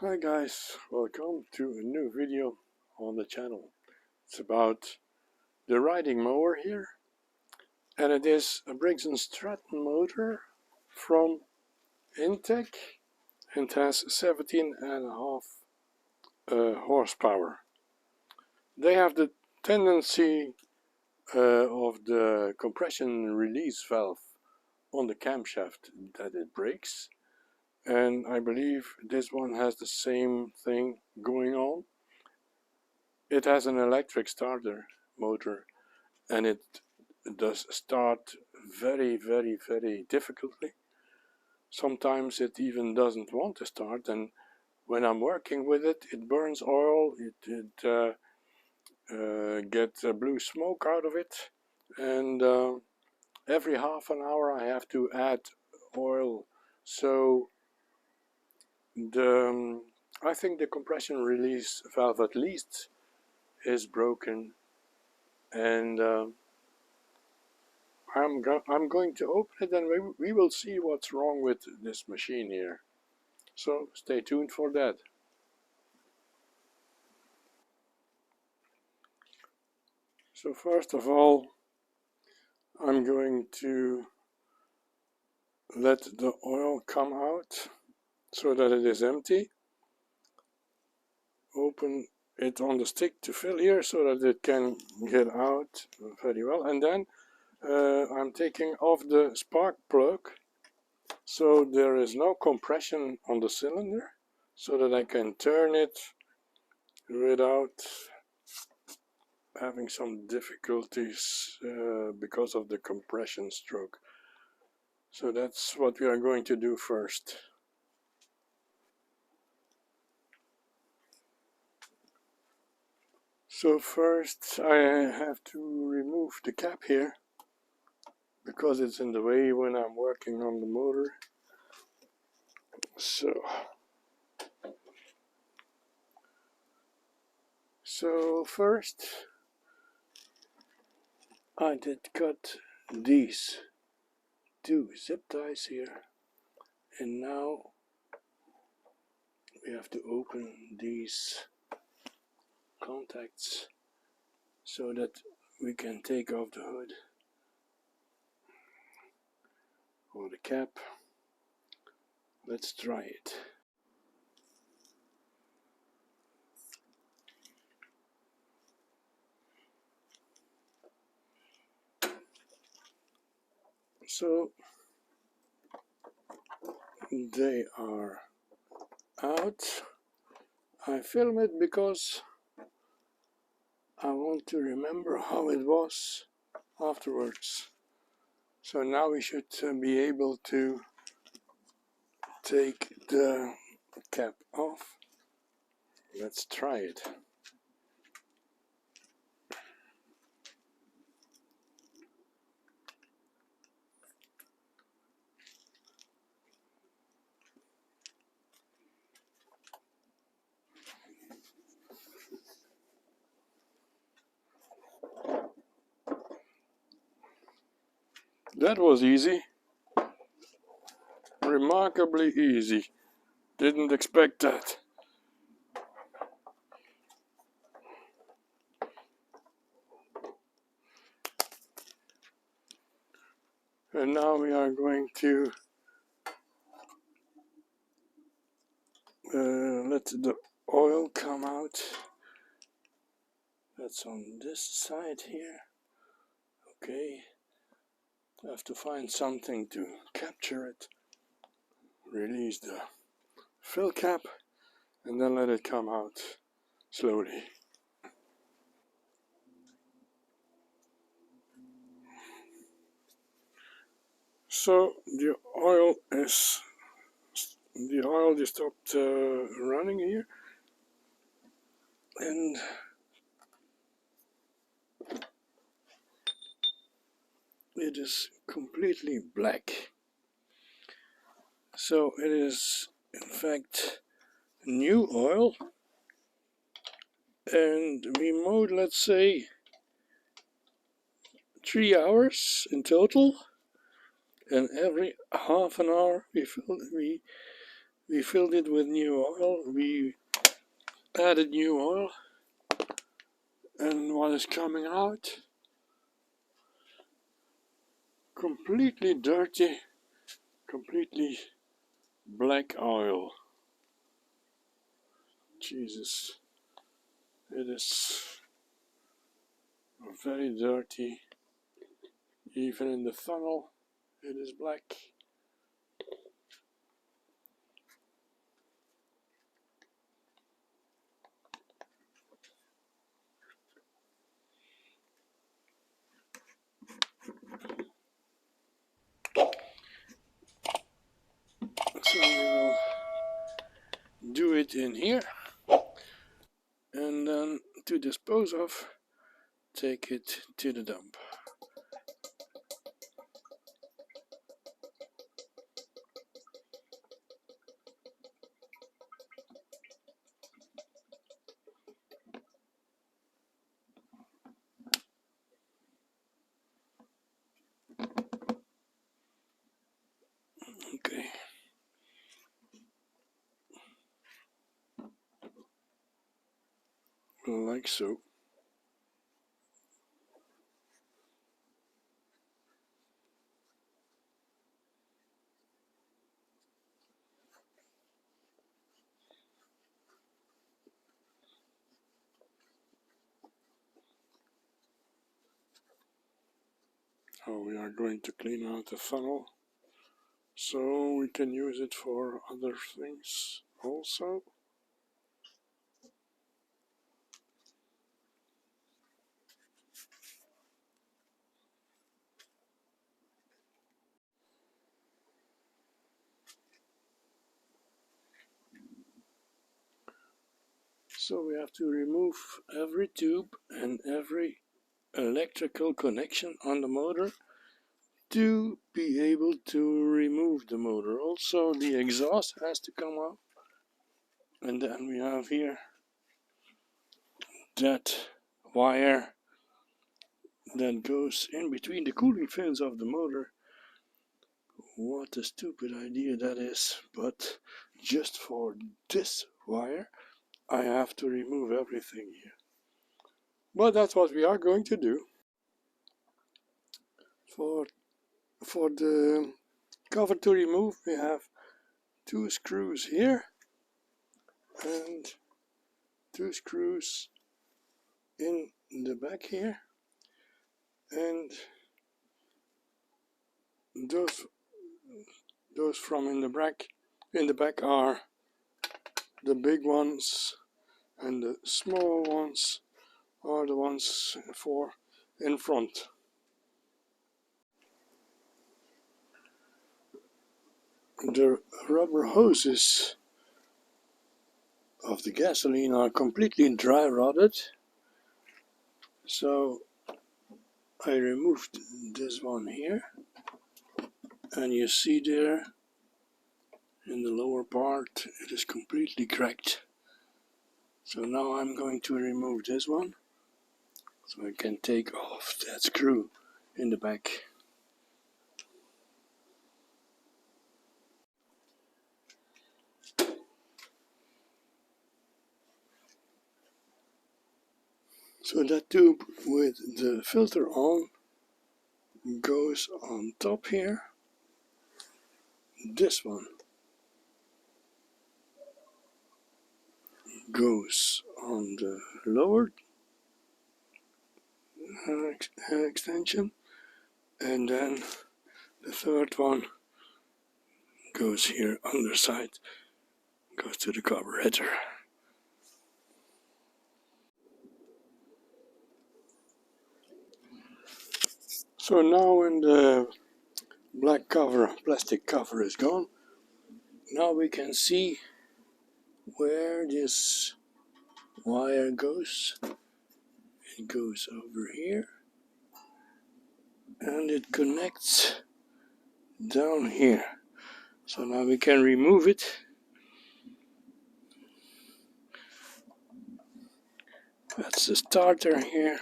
Hi guys, welcome to a new video on the channel. It's about the riding mower here, and it is a Briggs Stratton motor from Intech and has 17.5 horsepower. They have the tendency of the compression release valve on the camshaft that it breaks, and I believe this one has the same thing going on. It has an electric starter motor, and it does start very difficultly. Sometimes it even doesn't want to start, and when I'm working with it, it burns oil, it gets blue smoke out of it, and every half an hour I have to add oil. So I think the compression release valve at least is broken, and I'm going to open it, and we will see what's wrong with this machine here. So stay tuned for that. So first of all, I'm going to let the oil come out so that it is empty. Open it on the stick to fill here so that it can get out very well. And then I'm taking off the spark plug so there is no compression on the cylinder, so that I can turn it without having some difficulties because of the compression stroke. So that's what we are going to do first. So first I have to remove the cap here because it's in the way when I'm working on the motor. So first I did cut these two zip ties here, and now we have to open these contacts so that we can take off the hood or the cap. Let's try it. So they are out. I film it because I want to remember how it was afterwards. So now we should be able to take the cap off. Let's try it. That was easy. Remarkably easy. Didn't expect that. And now we are going to let the oil come out. That's on this side here. Okay. I have to find something to capture it. Release the fill cap and then let it come out slowly. So the oil just stopped running here, and it is completely black. So it is in fact new oil, and we mowed, let's say, 3 hours in total, and every half an hour we We filled it with new oil, we added new oil, and what is coming out? Completely dirty, completely black oil. Jesus, it is very dirty. Even in the funnel, it is black. So we will do it in here, and then to dispose of, take it to the dump. Okay. Like so. Now we are going to clean out the funnel so we can use it for other things also. So we have to remove every tube and every electrical connection on the motor to be able to remove the motor. Also the exhaust has to come up, and then we have here that wire that goes in between the cooling fins of the motor. What a stupid idea that is, but just for this wire I have to remove everything here. But that's what we are going to do. For the cover to remove, we have 2 screws here and 2 screws in the back here, and those from in the back are the big ones, and the small ones are the ones for in front. The rubber hoses of the gasoline are completely dry rotted, so I removed this one here, and you see there in the lower part it is completely cracked. So now I'm going to remove this one so I can take off that screw in the back. So that tube with the filter on goes on top here. This one goes on the lower extension, and then the third one goes here underside, goes to the carburetor. So now when the black plastic cover is gone, now we can see where this wire goes. It goes over here and it connects down here. So now we can remove it. That's the starter here.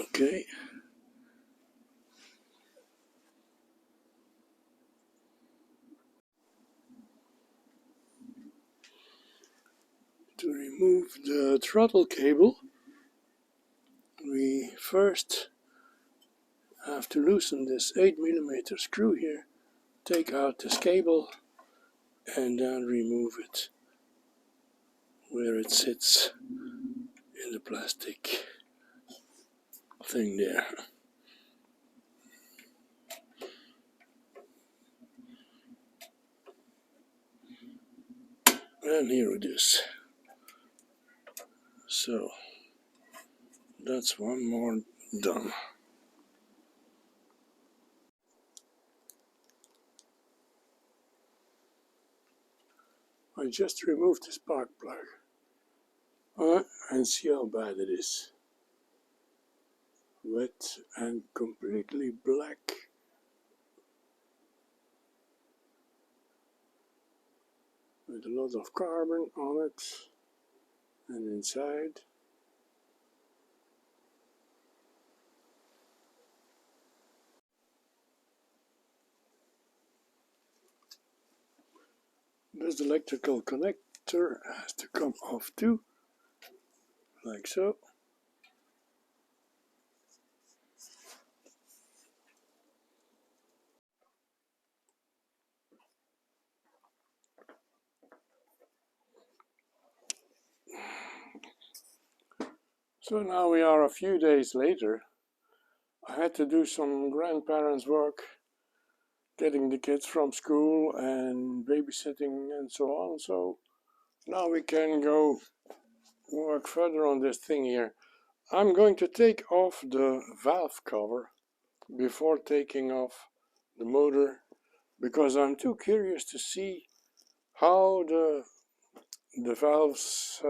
Okay. remove the throttle cable, we first have to loosen this 8mm screw here, take out this cable, and then remove it where it sits in the plastic thing there. And here it is. So that's one more done. I just removed the spark plug and see how bad it is. Wet and completely black. With a lot of carbon on it and inside. This electrical connector has to come off too, like so. So now we are a few days later. I had to do some grandparents' work, getting the kids from school and babysitting and so on. So now we can go work further on this thing here. I'm going to take off the valve cover before taking off the motor, because I'm too curious to see how the valves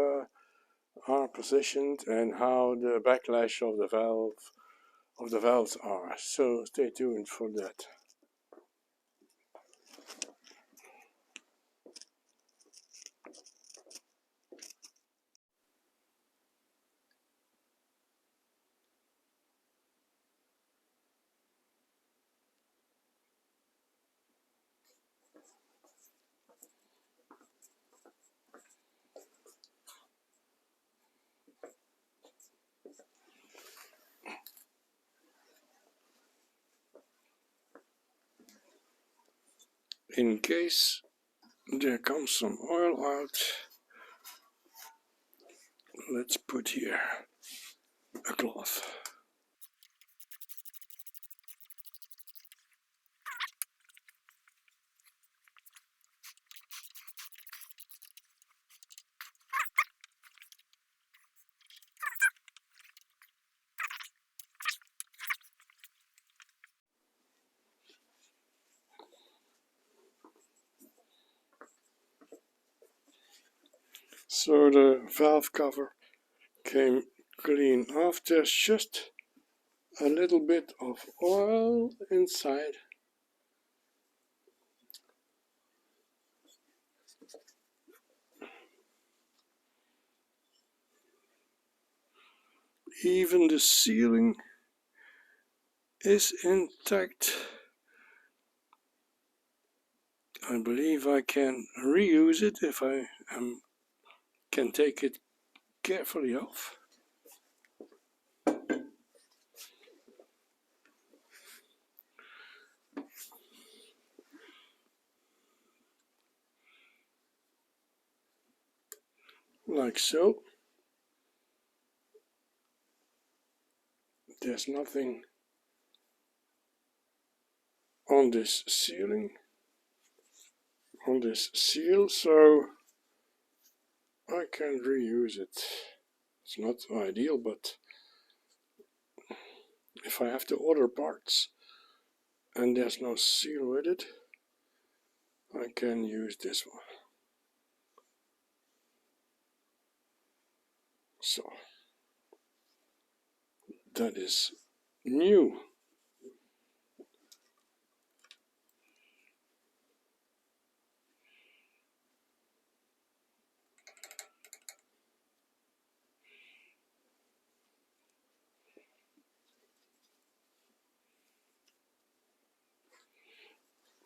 are positioned and how the backlash of the valves are. So stay tuned for that. In case there comes some oil out, let's put here a cloth. So the valve cover came clean off. There's just a little bit of oil inside. Even the sealing is intact. I believe I can reuse it if I can take it carefully off. Like so. There's nothing on this sealing, on this seal, so I can reuse it. It's not ideal, but if I have to order parts and there's no seal with it, I can use this one. So that is new.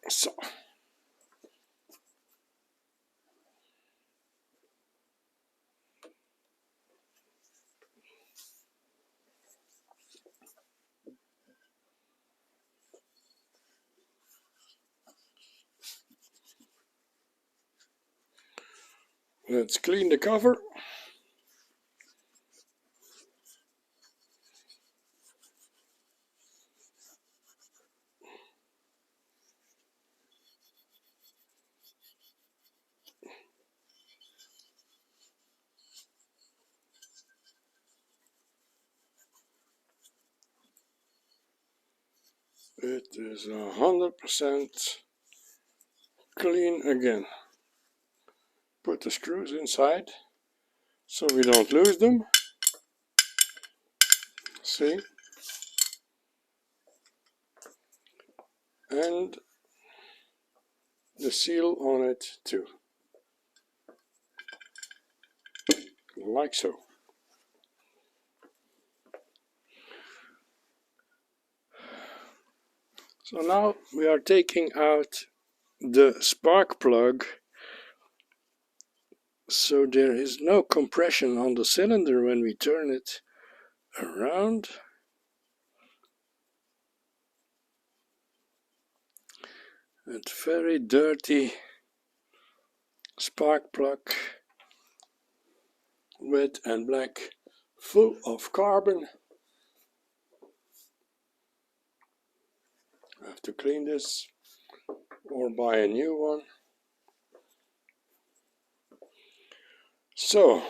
So Let's clean the cover. It is 100% clean again. Put the screws inside so we don't lose them. See? And the seal on it too. Like so. So now we are taking out the spark plug, so there is no compression on the cylinder when we turn it around. And very dirty spark plug, wet and black, full of carbon. I have to clean this or buy a new one. So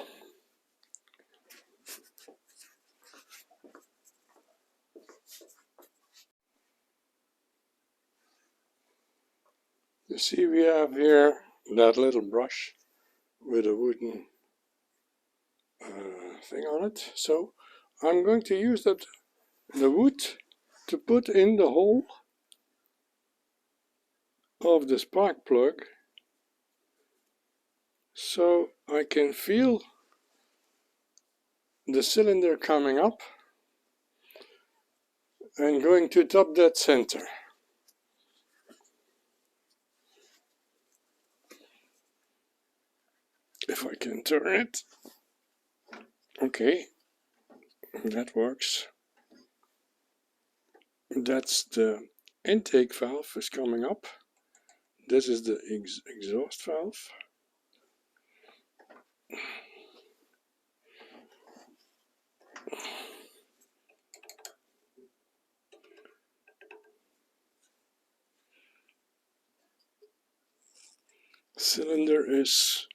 you see, we have here that little brush with a wooden thing on it. So I'm going to use the wood to put in the hole of the spark plug, so I can feel the cylinder coming up and going to top dead center. If I can turn it. Okay, that works. That's the intake valve is coming up. This is the exhaust valve. Cylinder is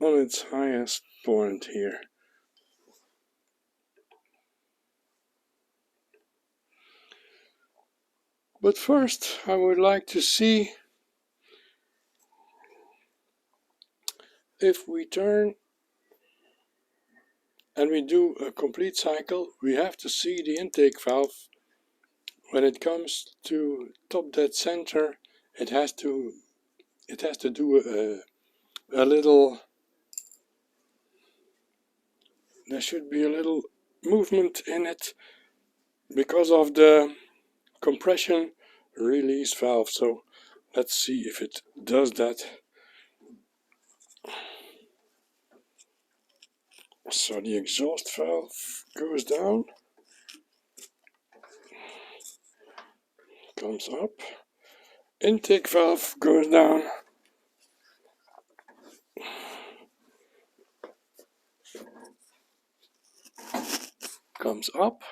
on its highest point here. But first I would like to see if we turn and we do a complete cycle, we have to see the intake valve. When it comes to top dead center, it has to do a little, there should be a little movement in it because of the compression release valve. So let's see if it does that. So the exhaust valve goes down, comes up, intake valve goes down, comes up,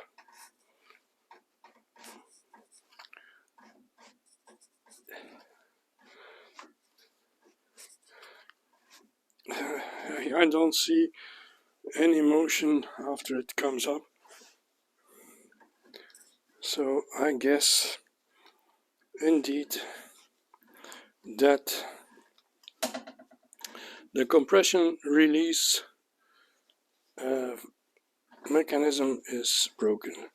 I don't see any motion after it comes up, so I guess indeed that the compression release mechanism is broken.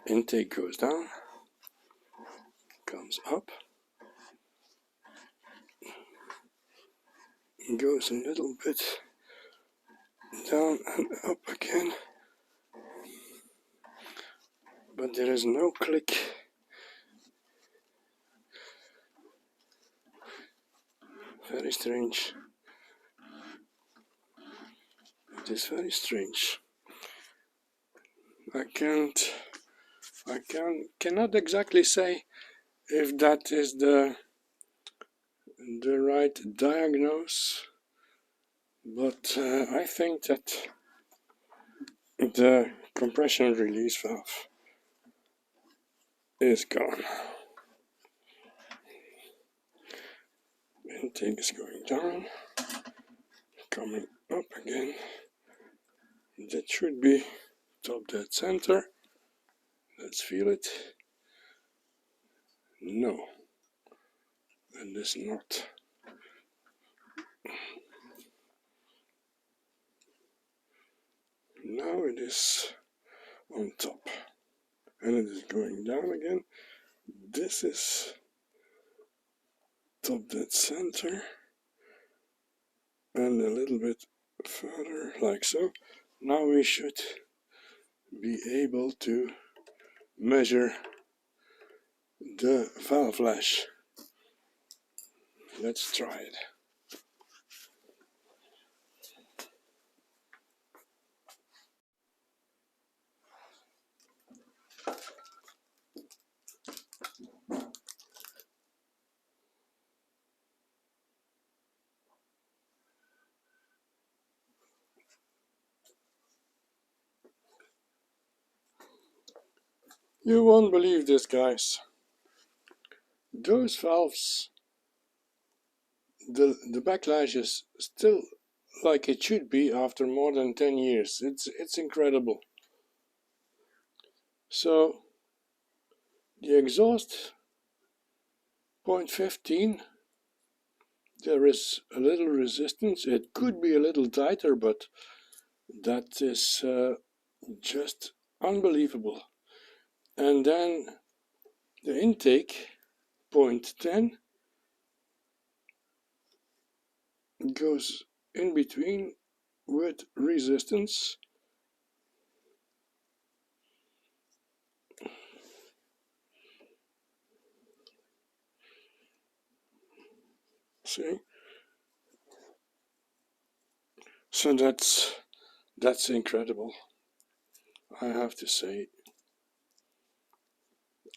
Intake goes down, comes up, goes a little bit down and up again, but there is no click. Very strange. It is very strange. I can't I cannot exactly say if that is the right diagnose, but I think that the compression release valve is gone. Intake is going down, coming up again. That should be top dead center. Let's feel it. No, it is not. Now it is on top, and it is going down again. This is top dead center, and a little bit further, like so. Now we should be able to measure the valve lash. Let's try it. You won't believe this, guys. Those valves, the backlash is still like it should be after more than 10 years. It's incredible. So the exhaust, 0.15, there is a little resistance. It could be a little tighter, but that is just unbelievable. And then the intake, 0.10, goes in between with resistance. See? So that's incredible. I have to say,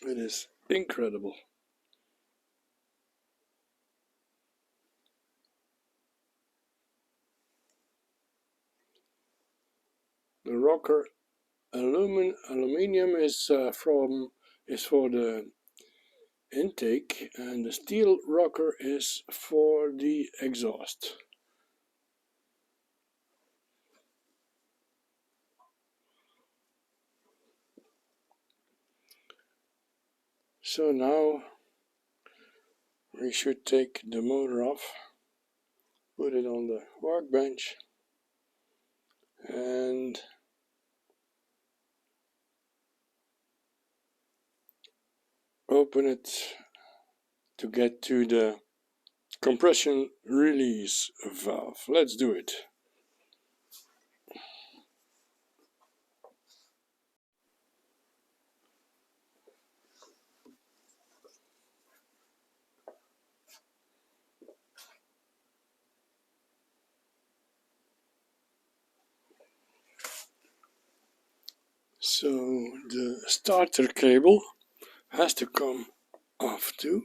it is incredible. The rocker aluminium is for the intake, and the steel rocker is for the exhaust. So now we should take the motor off, put it on the workbench, and open it to get to the compression release valve. Let's do it. So the starter cable has to come off too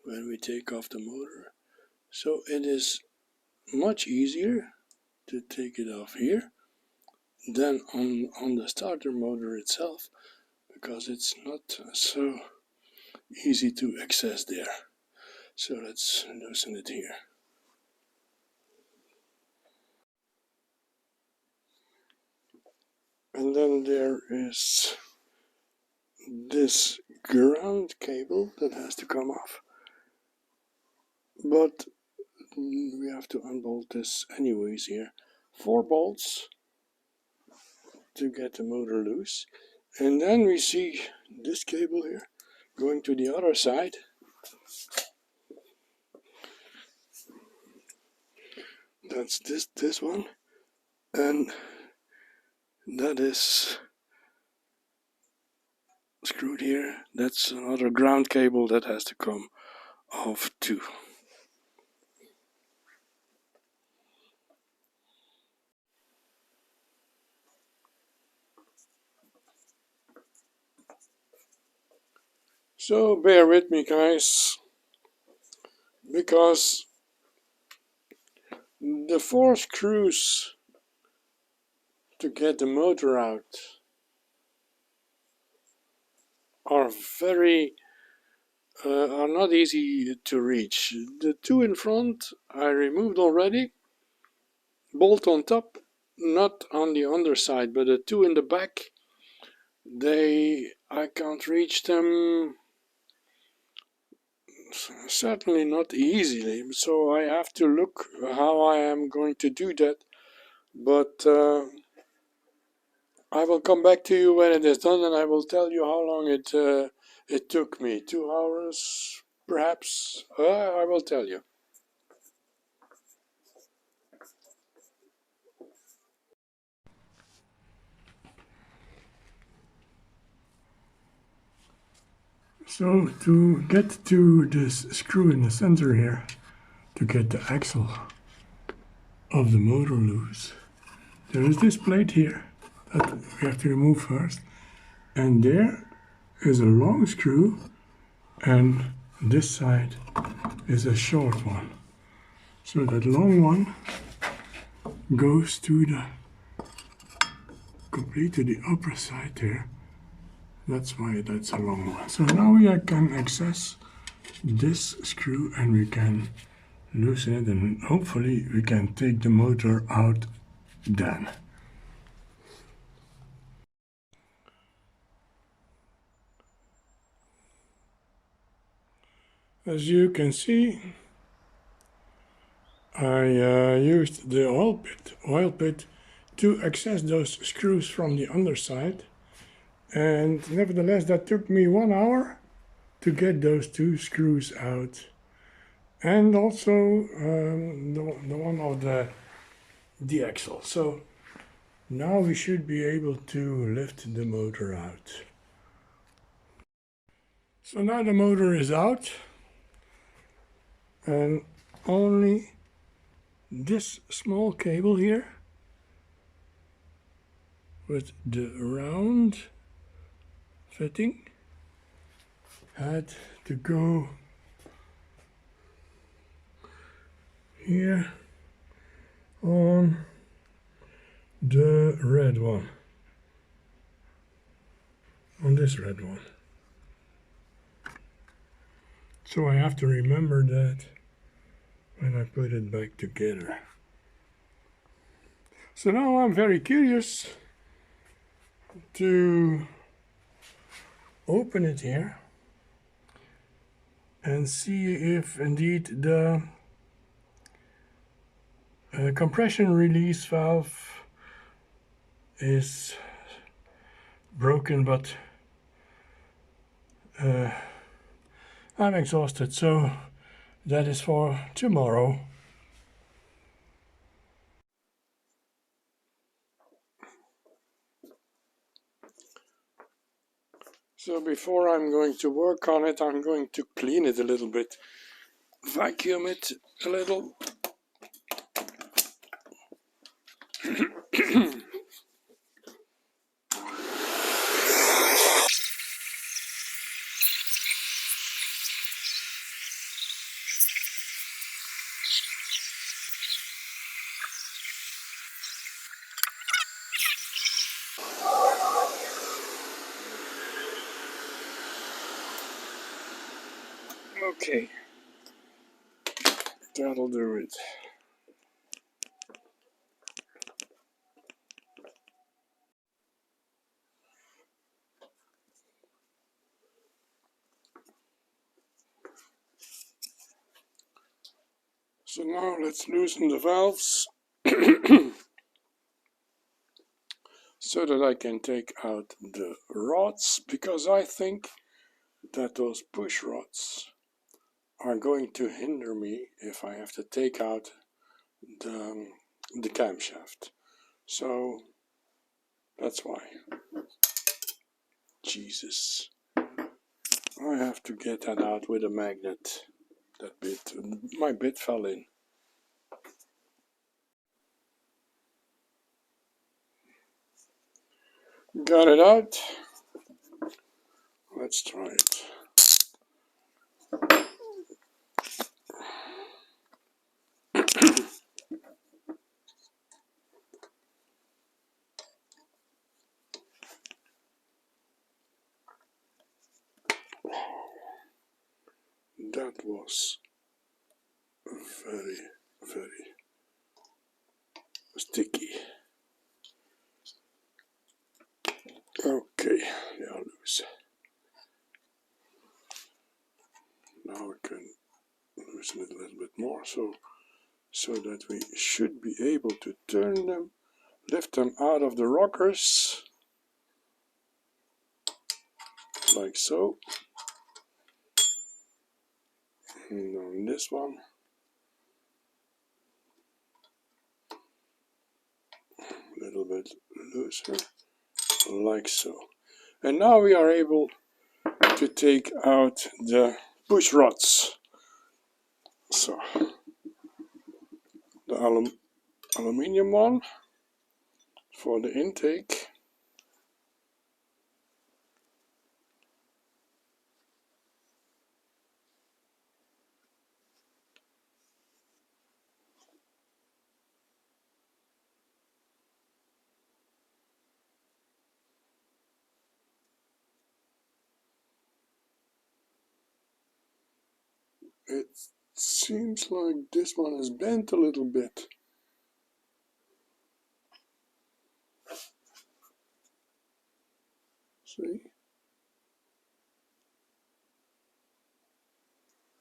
when we take off the motor. So it is much easier to take it off here than on the starter motor itself, because it's not so easy to access there. So let's loosen it here. And then there is this ground cable that has to come off, but we have to unbolt this anyways here. 4 bolts to get the motor loose, and then we see this cable here going to the other side. That's this one, and that is screwed here. That's another ground cable that has to come off too. So bear with me, guys, because the 4 screws to get the motor out are are not easy to reach. The 2 in front I removed already, bolt on top, not on the underside, but the 2 in the back, I can't reach them, certainly not easily, so I have to look how I am going to do that, but I will come back to you when it is done, and I will tell you how long it took me. 2 hours, perhaps. I will tell you. So to get to this screw in the center here, to get the axle of the motor loose, there is this plate here that we have to remove first, and there is a long screw, and this side is a short one. So that long one goes to the complete to the upper side there. That's why that's a long one. So now we can access this screw and we can loosen it, and hopefully we can take the motor out then. As you can see, I used the oil pit to access those screws from the underside, and nevertheless that took me 1 hour to get those 2 screws out, and also the one of the axle. So now we should be able to lift the motor out. So now the motor is out, and only this small cable here with the round fitting had to go here on the red one, on this red one. So I have to remember that when I put it back together. So now I'm very curious to open it here and see if indeed the compression release valve is broken, but I'm exhausted, so that is for tomorrow. So before I'm going to work on it, I'm going to clean it a little bit, vacuum it a little. Okay, that'll do it. So now let's loosen the valves so that I can take out the rods, because I think that those push rods are going to hinder me if I have to take out the camshaft. So that's why. Jesus. I have to get that out with a magnet. That bit, my bit fell in. Got it out. Let's try it. that was very, very sticky. Okay, they are loose. Now we can loosen it a little bit more, so that we should be able to turn them, lift them out of the rockers, like so. And on this one, a little bit looser, like so. And now we are able to take out the push rods. So, the aluminium one for the intake. It seems like this one is bent a little bit. See?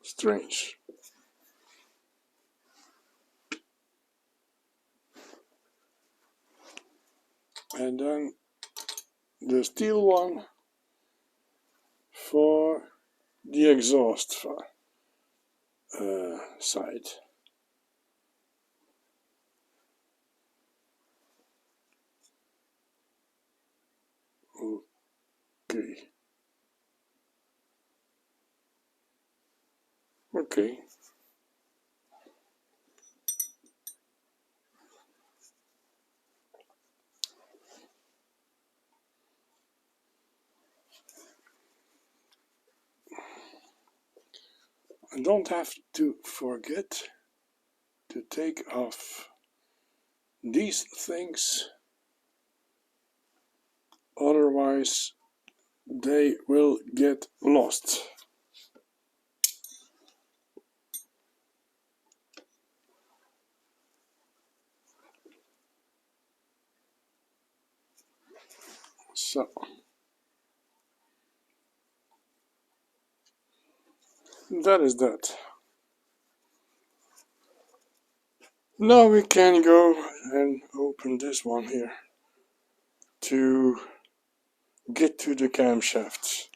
Strange. And then the steel one for the exhaust side. Okay. Okay. I don't have to forget to take off these things, otherwise they will get lost. So that is that. Now we can go and open this one here to get to the camshafts.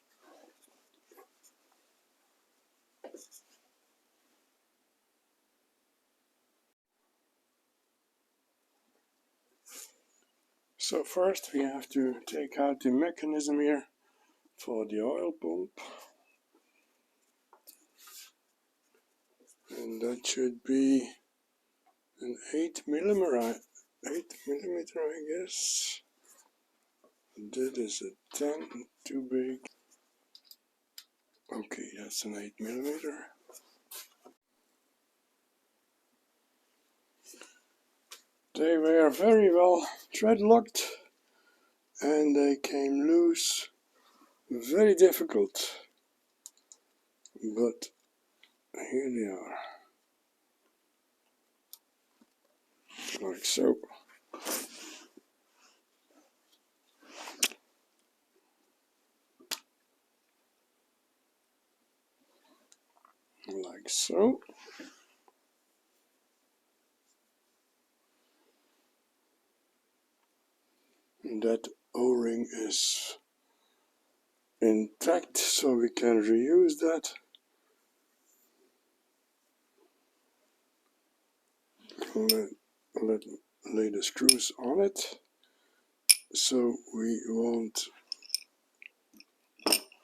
So first we have to take out the mechanism here for the oil pump. And that should be an 8 millimeter, I guess. That is a 10, too big. Okay, that's an 8 millimeter. They were very well thread locked and they came loose. Very difficult, but here they are. Like so. Like so. And that O-ring is intact, so we can reuse that. Lay the screws on it, so we won't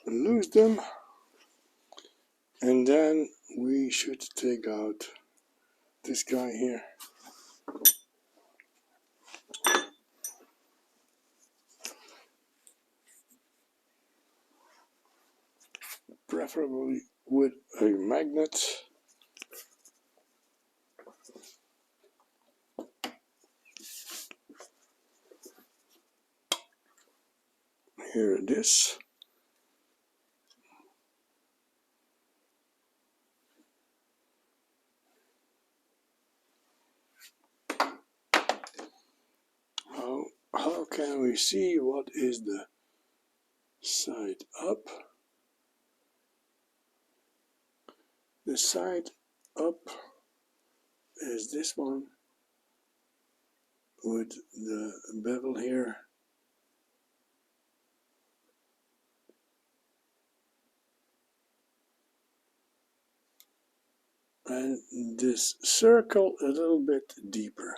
lose them. And then we should take out this guy here. Preferably with a magnet. Here it is. can we see what is the side up? The side up is this one with the bevel here. And this circle a little bit deeper.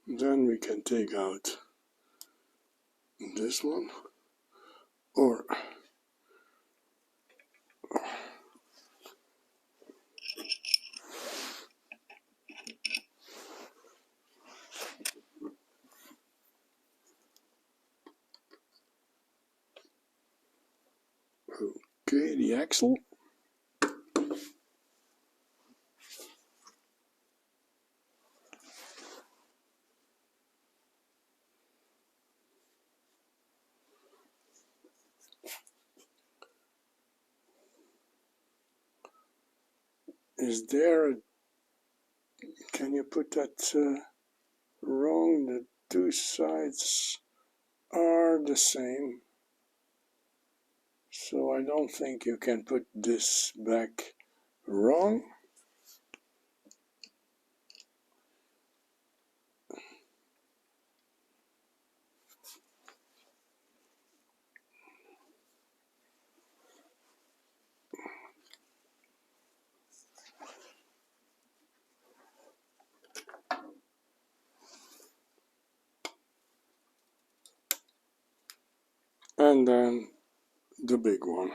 Then we can take out this one, or okay, the axle. Is there a, can you put that wrong? The two sides are the same, so I don't think you can put this back wrong. And then the big one.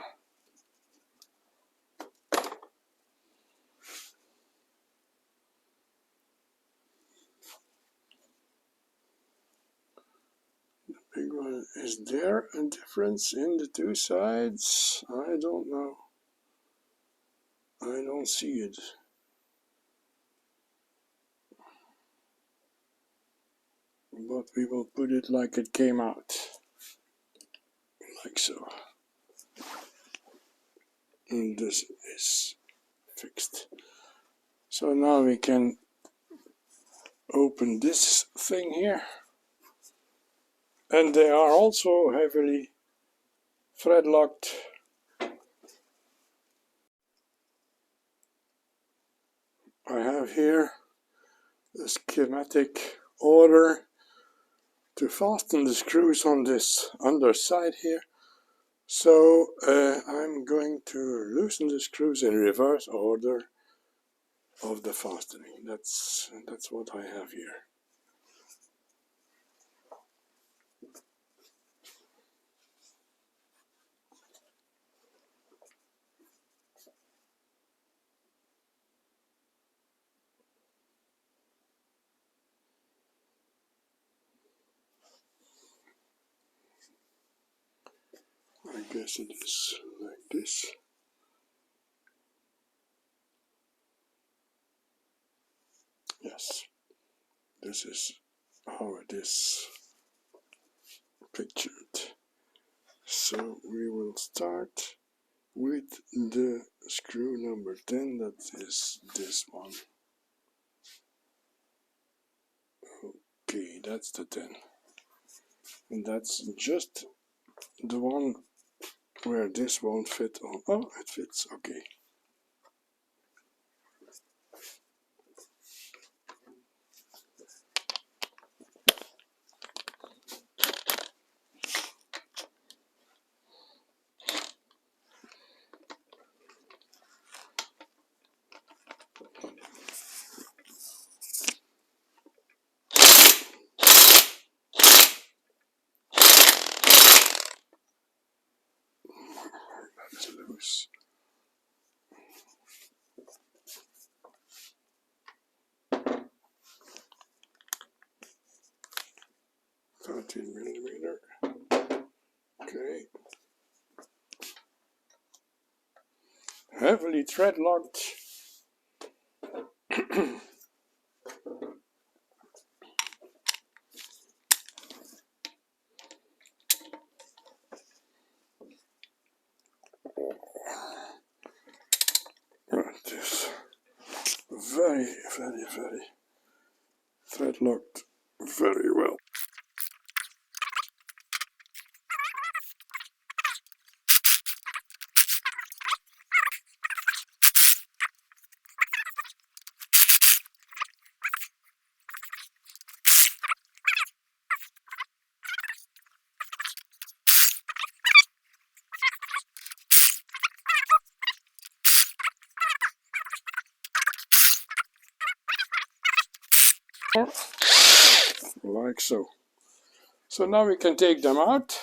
Big one. Is there a difference in the two sides? I don't know. I don't see it. But we will put it like it came out. Like so. And this is fixed. So now we can open this thing here. And they are also heavily thread locked. I have here a schematic order to fasten the screws on this underside here. So I'm going to loosen the screws in reverse order of the fastening. That's what I have here. I guess it is like this. Yes, this is how it is pictured. So we will start with the screw number 10, that is this one. Okay, that's the 10. And that's just the one where this won't fit on. Oh, it fits, okay. That's loose. $13mm. Okay. Heavily thread locked. Right, this very, very, very thread locked very well. Like so. So now we can take them out,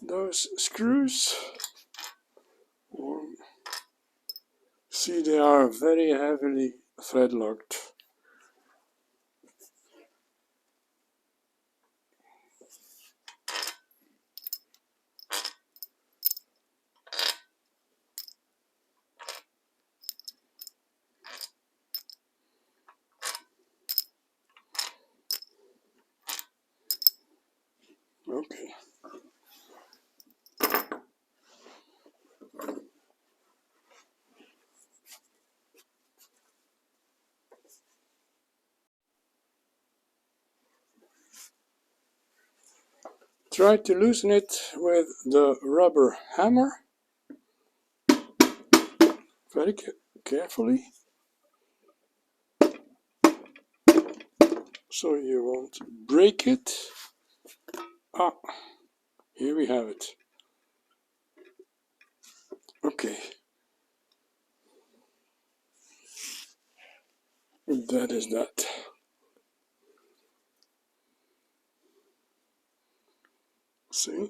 those screws. See, they are very heavily thread locked. Okay. Try to loosen it with the rubber hammer, very carefully, so you won't break it. Ah, here we have it. Okay, that is that. See?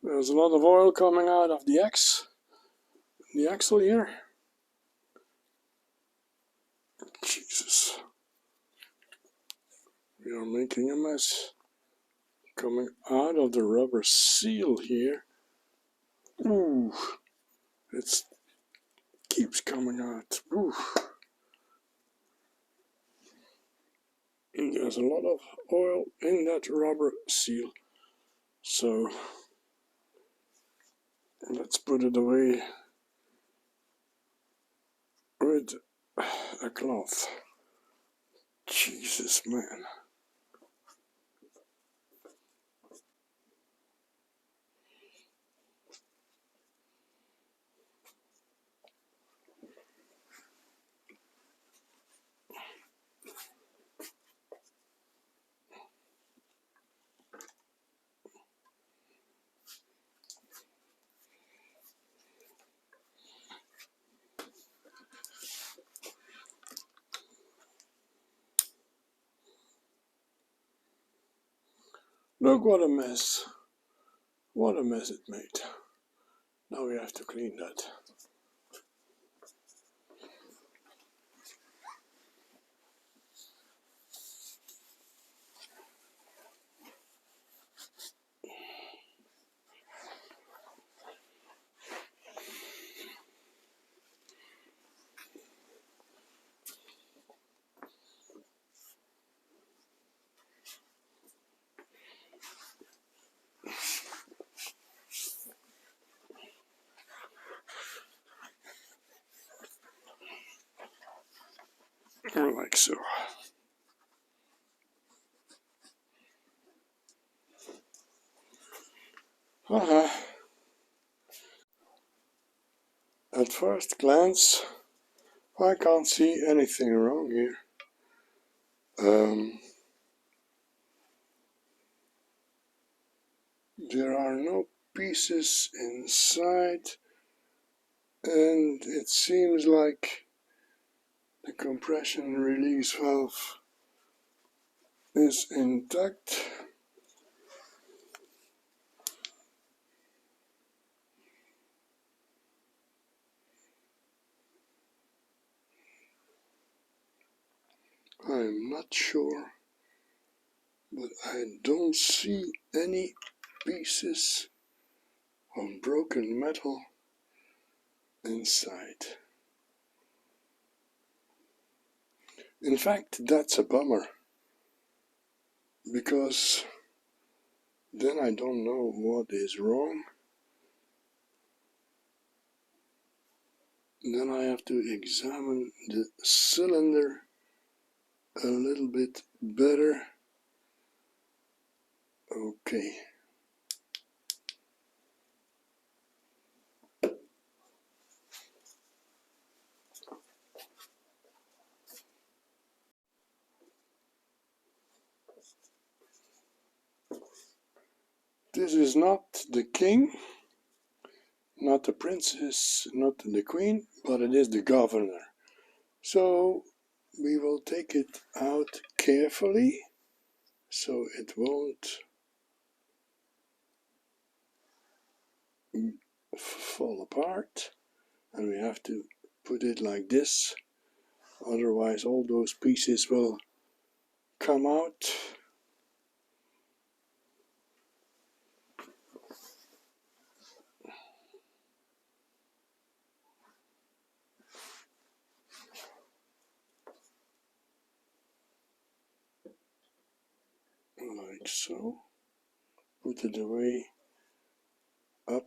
There's a lot of oil coming out of the axle here. Jesus. We are making a mess. Coming out of the rubber seal here. Ooh. It keeps coming out. Ooh. And there's a lot of oil in that rubber seal. So let's put it away with a cloth. Jesus, man. Look what a mess. What a mess it made. Now we have to clean that. Like so. At first glance, I can't see anything wrong here. There are no pieces inside, and it seems like the compression release valve is intact. sure, but I don't see any pieces of broken metal inside. In fact, that's a bummer, because then I don't know what is wrong. Then I have to examine the cylinder a little bit better. Okay. This is not the king, not the princess, not the queen, but it is the governor. So we will take it out carefully so it won't fall apart, and we have to put it like this, otherwise all those pieces will come out. Like so. Put it away up.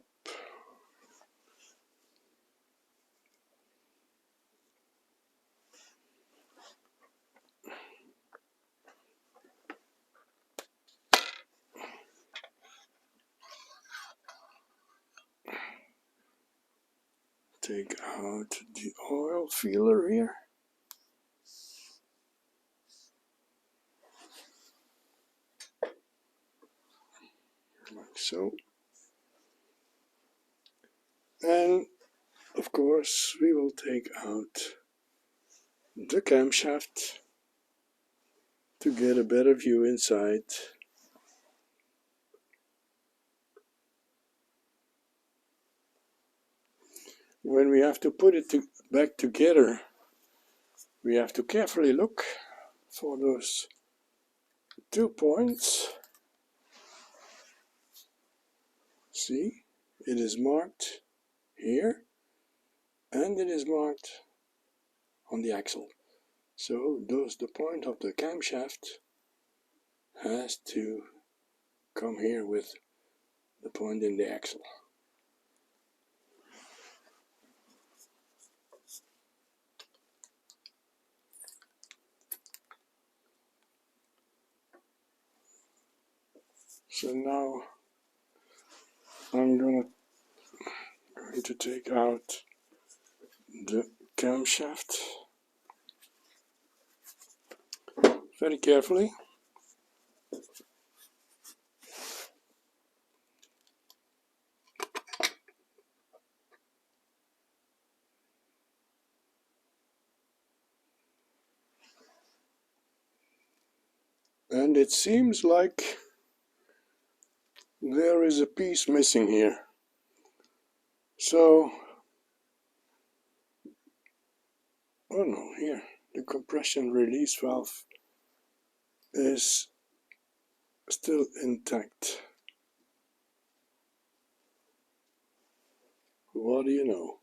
Take out the oil feeler here. Like so. And of course we will take out the camshaft to get a better view inside. When we have to put it back together, we have to carefully look for those 2 points. See, it is marked here and it is marked on the axle. So the point of the camshaft has to come here with the point in the axle. So now I'm going to take out the camshaft very carefully. And it seems like there is a piece missing here. So, oh no, here, the compression release valve is still intact. What do you know?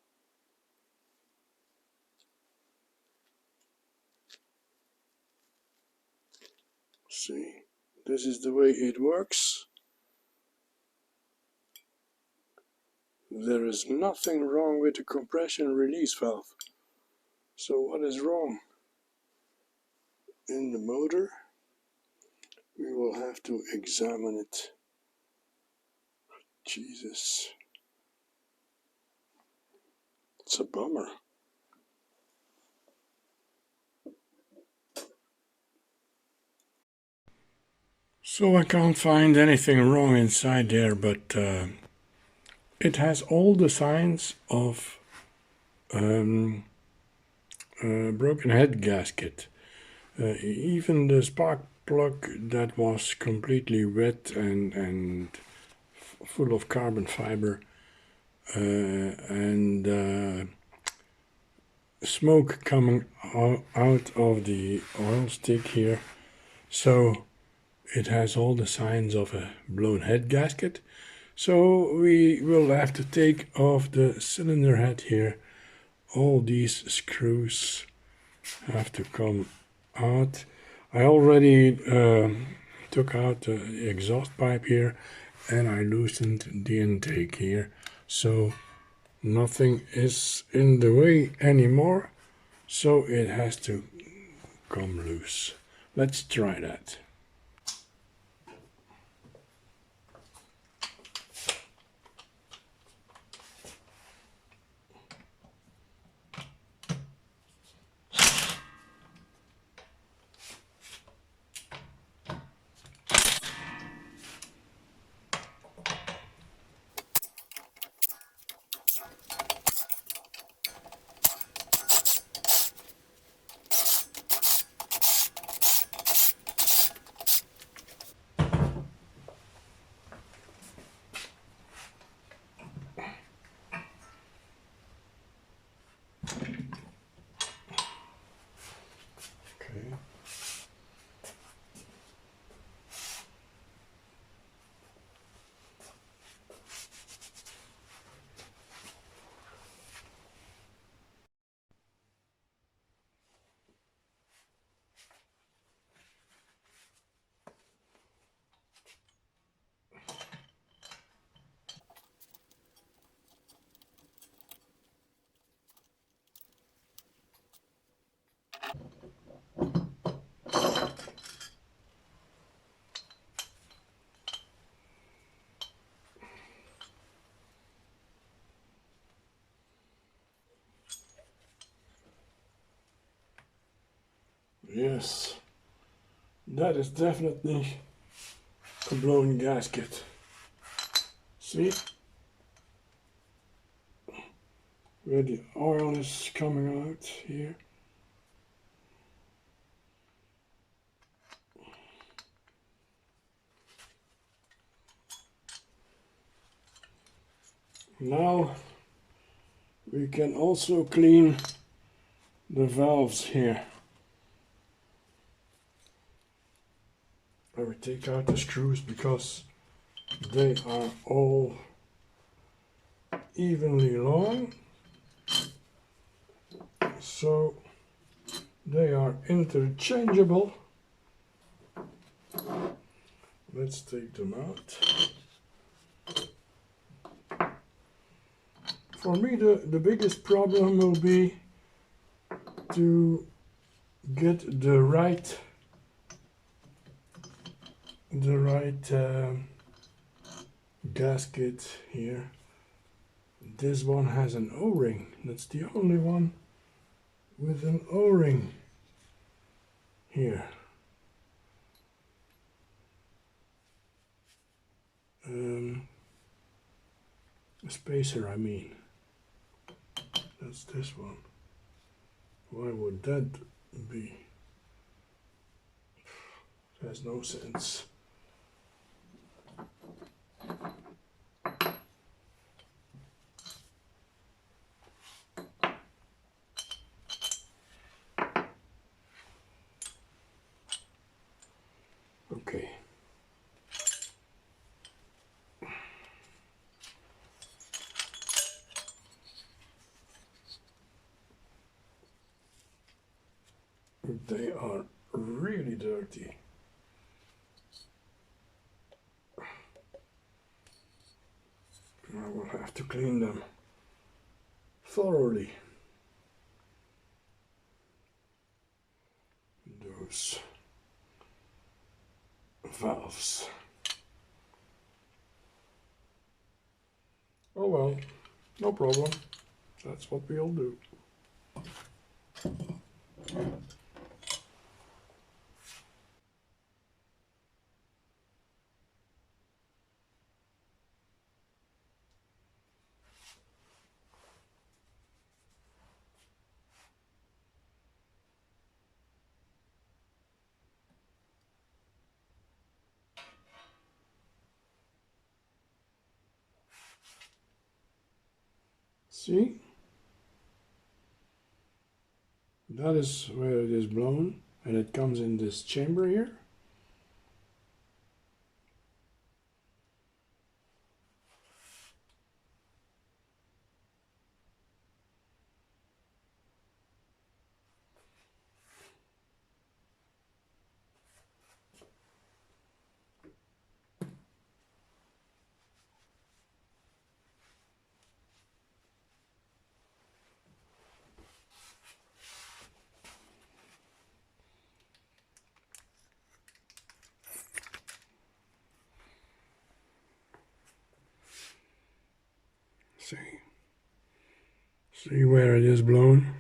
See, this is the way it works. There is nothing wrong with the compression release valve. So what is wrong in the motor? We will have to examine it. Jesus. It's a bummer. So I can't find anything wrong inside there, but it has all the signs of broken head gasket. Even the spark plug that was completely wet and full of carbon fiber and smoke coming out of the oil stick here So it has all the signs of a blown head gasket. So we will have to take off the cylinder head here. All these screws have to come out. I already took out the exhaust pipe here, and I loosened the intake here, so nothing is in the way anymore, so it has to come loose. Let's try that. Okay. Yes, that is definitely a blown gasket. See? Where the oil is coming out here. Now we can also clean the valves here. I will take out the screws because they are all evenly long, so they are interchangeable. Let's take them out. For me, the biggest problem will be to get the right gasket here. This one has an O-ring. That's the only one with an O-ring here. A spacer, I mean. That's this one. Why would that be? It has no sense. Okay. They are really dirty. I will have to clean them thoroughly. Those valves. Oh well, no problem. That's what we'll do. See? That is where it is blown, and it comes in this chamber here. See where it is blown.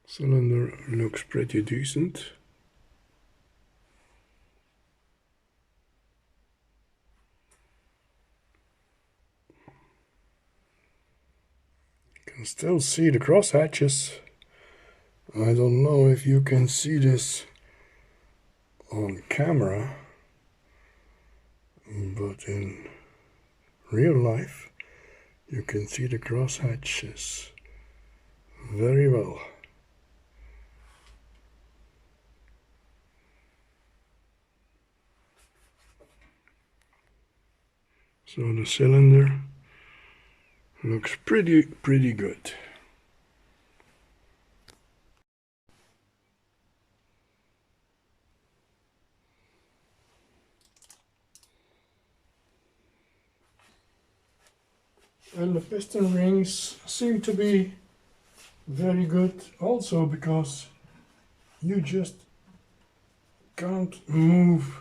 Cylinder looks pretty decent. You can still see the cross hatches. I don't know if you can see this on camera, but in real life you can see the cross hatches very well. So the cylinder looks pretty good. And the piston rings seem to be very good also, because you just can't move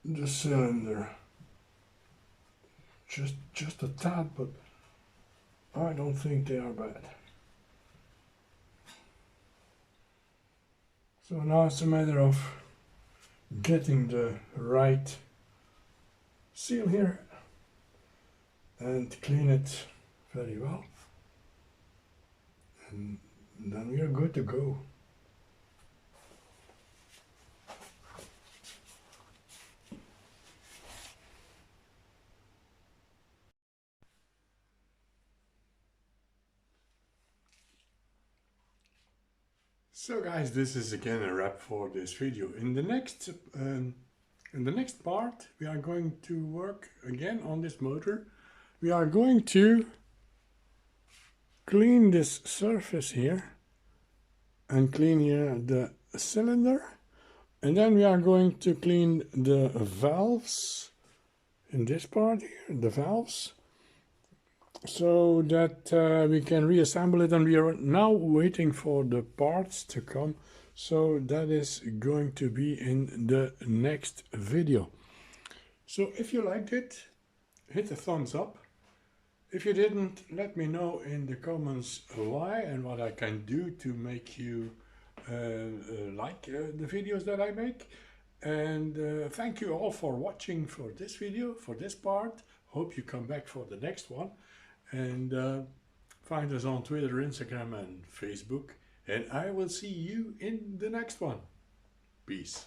the cylinder. Just a tad, but I don't think they are bad. So now it's a matter of getting the right seal here and clean it very well, and then we are good to go. So guys, this is again a wrap for this video. In the next part we are going to work again on this motor. We are going to clean this surface here and clean here the cylinder, and then we are going to clean the valves in this part here, the valves, so that we can reassemble it. And we are now waiting for the parts to come, so that is going to be in the next video. So if you liked it, hit a thumbs up. If you didn't, let me know in the comments why and what I can do to make you like the videos that I make. And thank you all for watching for this video, for this part. Hope you come back for the next one. And find us on Twitter, Instagram and Facebook. And I will see you in the next one. Peace.